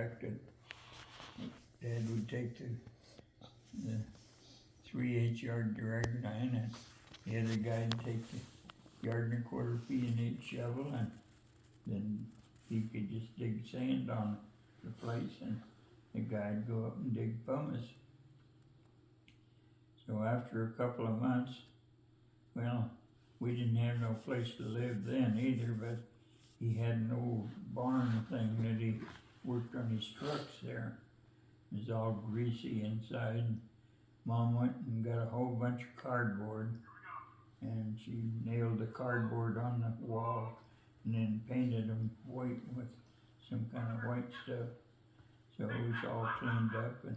directed. Dad would take the 3/8 yard drag line, and the other guy would take the yard and a quarter feet in each shovel, and then he could just dig sand on the place, and the guy'd go up and dig pumice. So after a couple of months, well, we didn't have no place to live then either, but he had an old barn thing that he worked on his trucks there. It was all greasy inside. Mom went and got a whole bunch of cardboard, and she nailed the cardboard on the wall and then painted them white with some kind of white stuff. So it was all cleaned up, and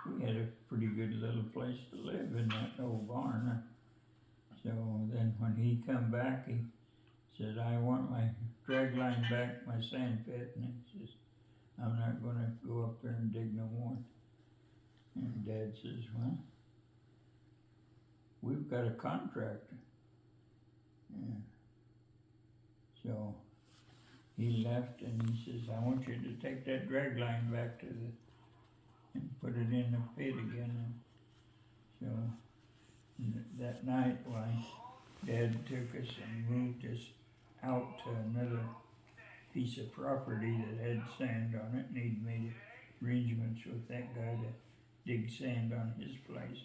we had a pretty good little place to live in that old barn. So then when he come back, he said, I want my drag line back, my sand pit, and he says, I'm not gonna go up there and dig no more. And Dad says, well, we've got a contractor. Yeah. So he left, and he says, I want you to take that drag line back to and put it in the pit again. And so that night, why, Dad took us and moved us out to another piece of property that had sand on it, and he'd made arrangements with that guy to dig sand on his place.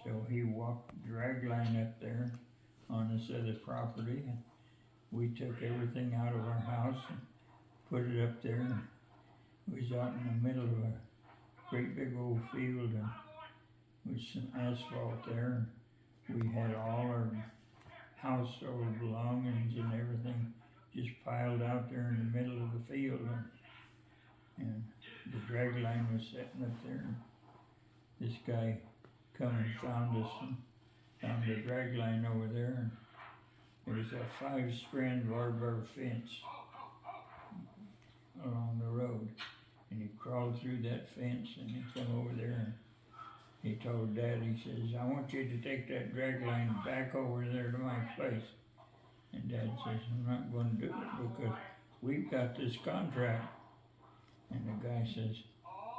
So he walked the drag line up there on this other property, and we took everything out of our house and put it up there, and it was out in the middle of a great big old field, and with some asphalt there. We had all our household belongings and everything just piled out there in the middle of the field, and the drag line was sitting up there. And this guy come and found us and found the drag line over there, and there was a 5-strand barbed wire fence along the road, and he crawled through that fence, and he come over there, and he told Dad, he says, I want you to take that drag line back over there to my place. And Dad says, I'm not going to do it because we've got this contract. And the guy says,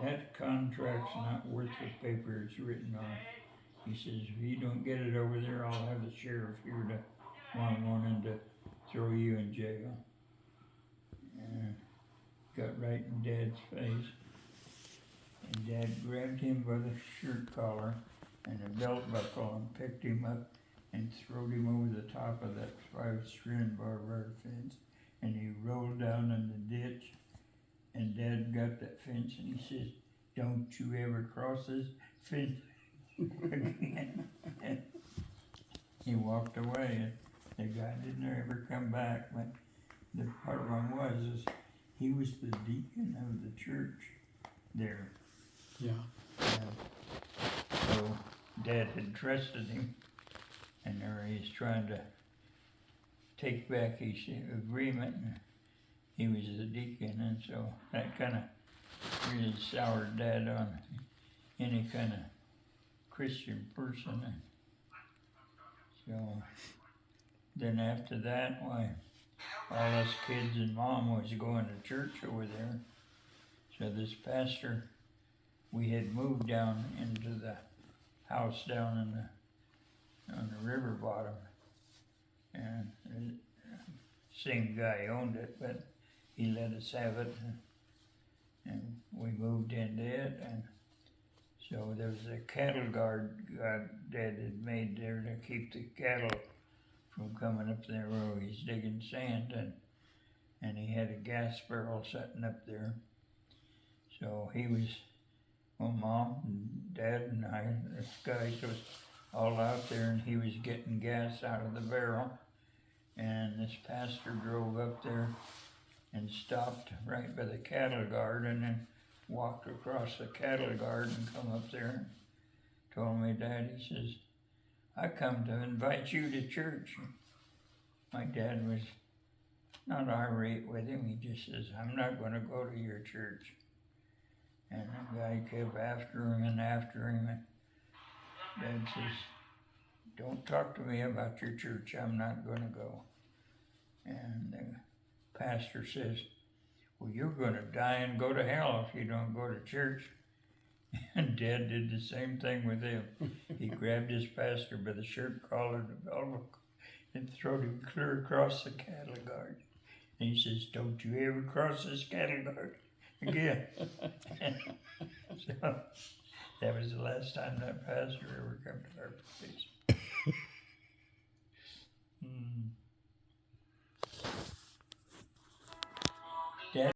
that contract's not worth the paper it's written on. He says, if you don't get it over there, I'll have the sheriff here tomorrow morning to throw you in jail. And got right in Dad's face. And Dad grabbed him by the shirt collar and a belt buckle and picked him up and throwed him over the top of that 5-strand barbed wire fence. And he rolled down in the ditch, and Dad got that fence, and he says, don't you ever cross this fence again. And he walked away, and the guy didn't ever come back. But the problem was he was the deacon of the church there. Yeah. So Dad had trusted him, and there he's trying to take back his agreement, and he was the deacon, and so that kind of really soured Dad on any kind of Christian person. And so then after that, why, all us kids and Mom was going to church over there. So this pastor, we had moved down into the house down on the river bottom, and the same guy owned it, but he let us have it, and we moved into it. And so there was a cattle guard Dad had made there to keep the cattle from coming up there where he's digging sand, and he had a gas barrel sitting up there. So he was, well, Mom and Dad and I, this guy was all out there, and he was getting gas out of the barrel. And this pastor drove up there and stopped right by the cattle guard, and then walked across the cattle guard and come up there and told me, Dad, he says, I come to invite you to church. My dad was not irate with him. He just says, I'm not going to go to your church. And the guy kept after him, and Dad says, don't talk to me about your church. I'm not going to go. And the pastor says, well, you're gonna die and go to hell if you don't go to church. And Dad did the same thing with him. He grabbed his pastor by the shirt collar and the elbow and threw him clear across the cattle guard. And he says, don't you ever cross this cattle guard again. So that was the last time that pastor ever come to our place.